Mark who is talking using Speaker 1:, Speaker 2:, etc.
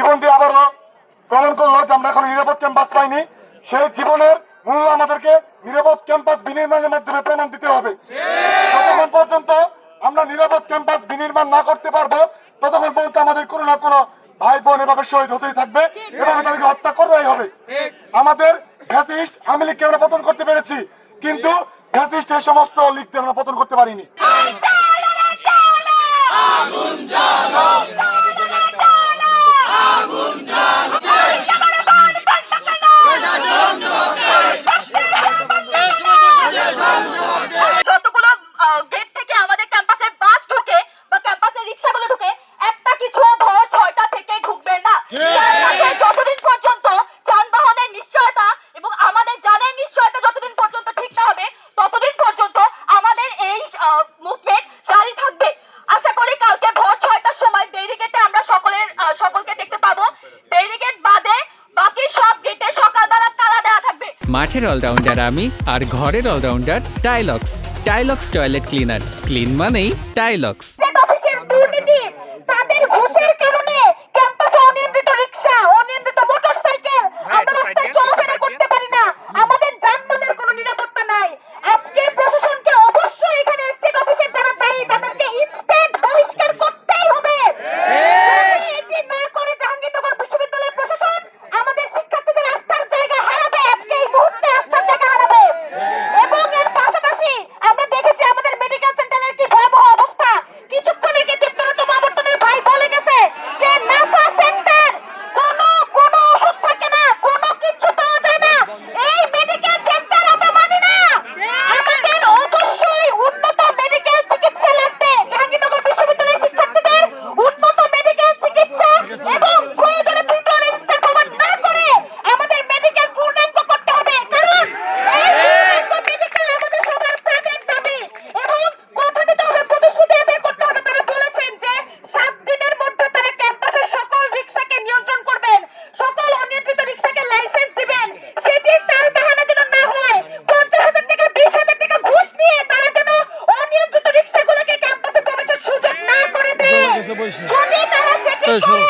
Speaker 1: জীবন দিয়ে আবারও প্রমাণ করলো যে আমরা এখন নিরাপদ ক্যাম্পাস পাইনি। সেই জীবনের মূল্য আমাদেরকে নিরাপদ ক্যাম্পাস বিনির্মাণের মাধ্যমে প্রমাণ দিতে হবে। যতক্ষণ পর্যন্ত আমরা নিরাপদ ক্যাম্পাস বিনির্মাণ না করতে পারবো ততক্ষণ পর্যন্ত আমাদের কোনো না কোনো ভাই বোন এভাবে শহীদ হতেই থাকবে, এভাবে তাদেরকে হত্যা করতেই হবে। আমাদের ফ্যাসিস্ট আওয়ামী লীগকে আমরা পতন করতে পেরেছি, কিন্তু ফ্যাসিস্টের সমস্ত লীগকে আমরা পতন করতে পারিনি।
Speaker 2: যতগুলো গেট থেকে আমাদের ক্যাম্পাসে বাস ঢুকে বা ক্যাম্পাসে রিক্সাগুলো ঢুকে, একটা কিছু ভোর 6টা থেকে ঢুকবে না। যতদিন পর্যন্ত যানবাহনের নিশ্চয়তা এবং আমাদের জানের নিশ্চয়তা যতদিন পর্যন্ত ঠিক না হবে ততদিন পর্যন্ত আমাদের এই মুভমেন্ট জারি থাকবে। আশা করি কালকে ভোর 6টার সময় ব্যারিকেডে আমরা সকলকে দেখতে পাবো। ব্যারিকেড বাদে বাকি সব গেটে সকালবেলা তালা দেওয়া থাকবে।
Speaker 3: মাঠের অলরাউন্ডার আমি, আর ঘরের all rounder Tilex. Tilex toilet cleaner, clean মানেই টাইলক্স।
Speaker 2: অফিসের দুর্নীতি, তাদের ঘুষের কারণে ক্যাম্পাসে অনিয়ন্ত্রিত রিকশা, অনিয়ন্ত্রিত মোটরসাইকেল, আমরা রাস্তায় চলাফেরা করতে পারি না। আমাদের যানবাহনের কোনো নিরাপত্তা নাই। আজকে প্রশাসনকে অবশ্যই এখানে স্টেট অফিসের যারা দায়ী তাদেরকে ইনস্ট্যান্ট বহিষ্কার করতেই হবে। যদি এটি না করে জাহাঙ্গীরনগর বিশ্ববিদ্যালয়ের প্রশাসন আমাদের শিক্ষার্থীদের আস্থার জায়গা হারাবে, আজকে এই মুহূর্তে আস্থার জায়গা হারাবে। এবং এর পাশাপাশি আমরা দেখেছি আমাদের মেডিকেল সেন্টারের কি ভয়াবহ অবস্থা। কিছুক্ষণ আগে দীপ্তরতম আবর্তনের ভাই বলে গেছে যে নাফা সেন্টার কোনো ওষুধ থাকে না, কোনো কিছু পাওয়া যায় না। এই মেডিকেল সেন্টার আমরা মানি না। আমাদের অবশ্যই উন্নত মেডিকেল চিকিৎসা লাগবে। জাহাঙ্গীরনগর বিশ্ববিদ্যালয়ের শিক্ষার্থীদের উন্নত মেডিকেল চিকিৎসা এবং প্রয়োজনে ফিজিওলজি স্টাফ ভবন না করে আমাদের মেডিকেল পূর্ণাঙ্গ করতে হবে। কারণ এই পূর্ণাঙ্গ মেডিকেল আমাদের সবার প্রাণের দাবি এবং কথা দিতে হবে, প্রতিশ্রুতি আদায় করতে হবে। তারা বলেছেন যে 7 দিনের মধ্যে তারা ক্যাম্পাসের সকল রিকশাকে নিয়ন্ত্রণ করবেন, সকল অনিয়ন্ত্রিত রিকশাকে লাইসেন্স দিবেন। সেটির টাল বাহানা যেন না হয়, 50,000 টাকা 20,000 টাকা ঘুষ নিয়ে তারা যেন অনিয়ন্ত্রিত রিকশাগুলোকে ক্যাম্পাসে প্রবেশের সুযোগ না করে দেয়। যদি তারা সেটি করে